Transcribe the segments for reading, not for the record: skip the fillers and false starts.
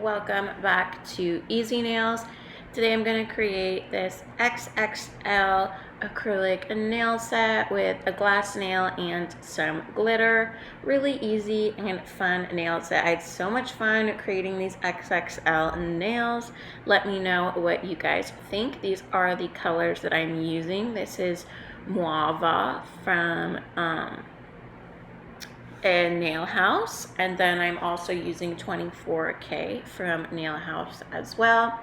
welcome back to Easy Nails. Today I'm going to create this XXL acrylic nail set with a glass nail and some glitter. Really easy and fun nail set. I had so much fun creating these XXL nails. Let me know what you guys think. These are the colors that I'm using. This is Mauve from a Nail House, and then I'm also using 24K from Nail House as well.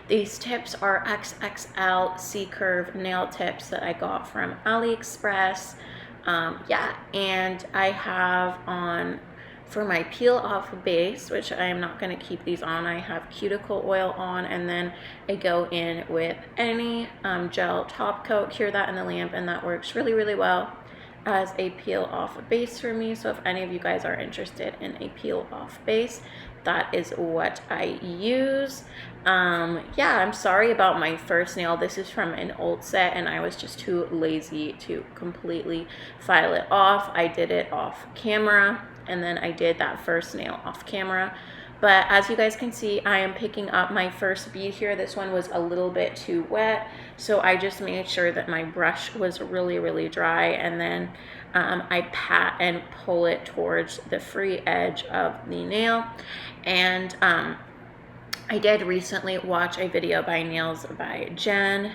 These tips are XXL C-curve nail tips that I got from AliExpress. And I have on for my peel off base, which I am not going to keep these on, I have cuticle oil on, and then I go in with any gel top coat. Cure that in the lamp, and that works really well as a peel off base for me. So if any of you guys are interested in a peel off base, that is what I use. I'm sorry about my first nail. This is from an old set and I was just too lazy to completely file it off. I did it off camera, and then I did that first nail off camera. But as you guys can see, I am picking up my first bead here. This one was a little bit too wet, so I just made sure that my brush was really dry, and then I pat and pull it towards the free edge of the nail. And I did recently watch a video by Nails by Jen.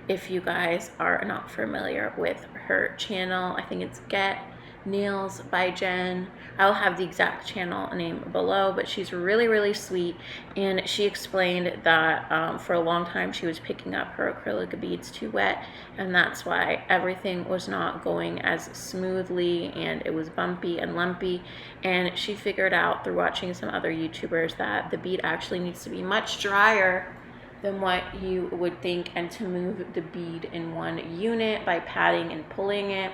If you guys are not familiar with her channel, I think it's Get Nails by Jen. I'll have the exact channel name below, but she's really sweet, and she explained that for a long time she was picking up her acrylic beads too wet, and that's why everything was not going as smoothly and it was bumpy and lumpy. And she figured out through watching some other YouTubers that the bead actually needs to be much drier than what you would think, and to move the bead in one unit by patting and pulling it.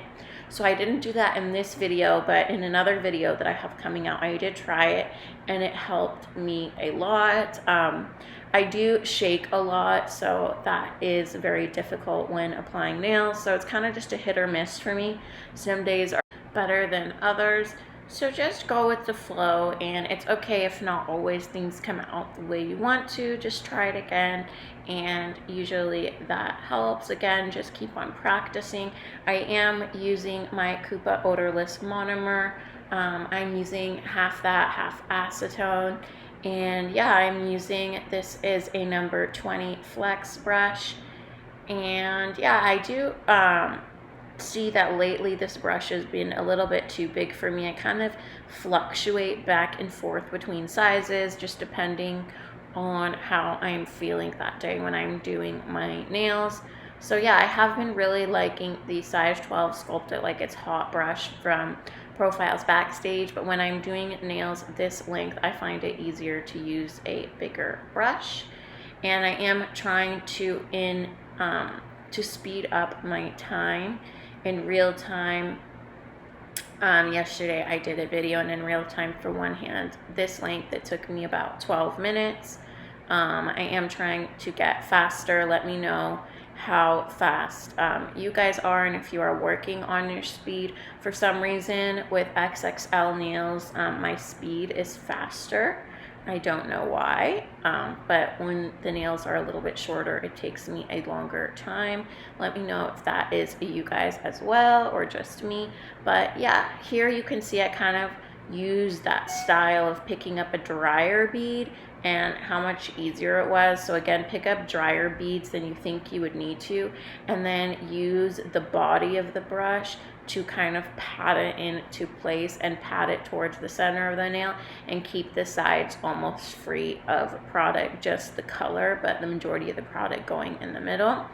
So I didn't do that in this video, but in another video that I have coming out, I did try it and it helped me a lot. I do shake a lot, so that is very difficult when applying nails. So it's kind of just a hit or miss for me. Some days are better than others. So just go with the flow, and it's okay if not always things come out the way you want to. Just try it again, and usually that helps. Again, just keep on practicing. I am using my Koopa odorless monomer. I'm using half that, half acetone. And yeah, I'm using, this is a number 20 flex brush. And yeah, I do see that lately this brush has been a little bit too big for me. I kind of fluctuate back and forth between sizes just depending on how I'm feeling that day when I'm doing my nails. So yeah, I have been really liking the size 12 Sculpt It Like It's Hot brush from Profiles Backstage, but when I'm doing nails this length, I find it easier to use a bigger brush. And I am trying to speed up my time in real time. Yesterday I did a video, and in real time for one hand this length, it took me about 12 minutes. I am trying to get faster. Let me know how fast you guys are, and if you are working on your speed. For some reason with XXL nails, my speed is faster. I don't know why, but when the nails are a little bit shorter, it takes me a longer time. Let me know if that is you guys as well, or just me. But yeah, here you can see I kind of use that style of picking up a drier bead and how much easier it was. So again, pick up drier beads than you think you would need to, and then use the body of the brush to kind of pat it into place and pat it towards the center of the nail, and keep the sides almost free of product, just the color, but the majority of the product going in the middle.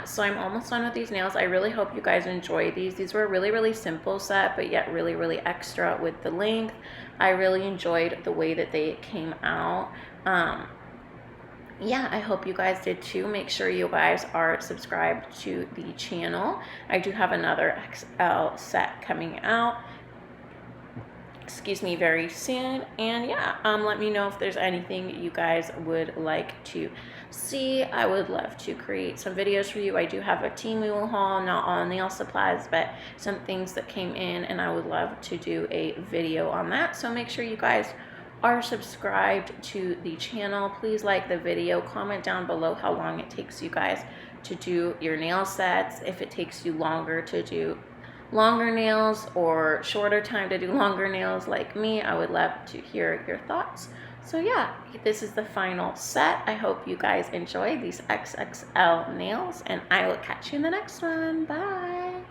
So I'm almost done with these nails. I really hope you guys enjoy these. These were a really simple set, but yet really extra with the length. I really enjoyed the way that they came out. I hope you guys did too. Make sure you guys are subscribed to the channel. I do have another XL set coming out, very soon. And yeah, let me know if there's anything you guys would like to see. I would love to create some videos for you. I do have a Temu haul, not all nail supplies, but some things that came in, and I would love to do a video on that. So make sure you guys are subscribed to the channel, please like the video, comment down below how long it takes you guys to do your nail sets, if it takes you longer to do longer nails or shorter time to do longer nails like me. I would love to hear your thoughts. So yeah, this is the final set. I hope you guys enjoy these XXL nails, and I will catch you in the next one. Bye.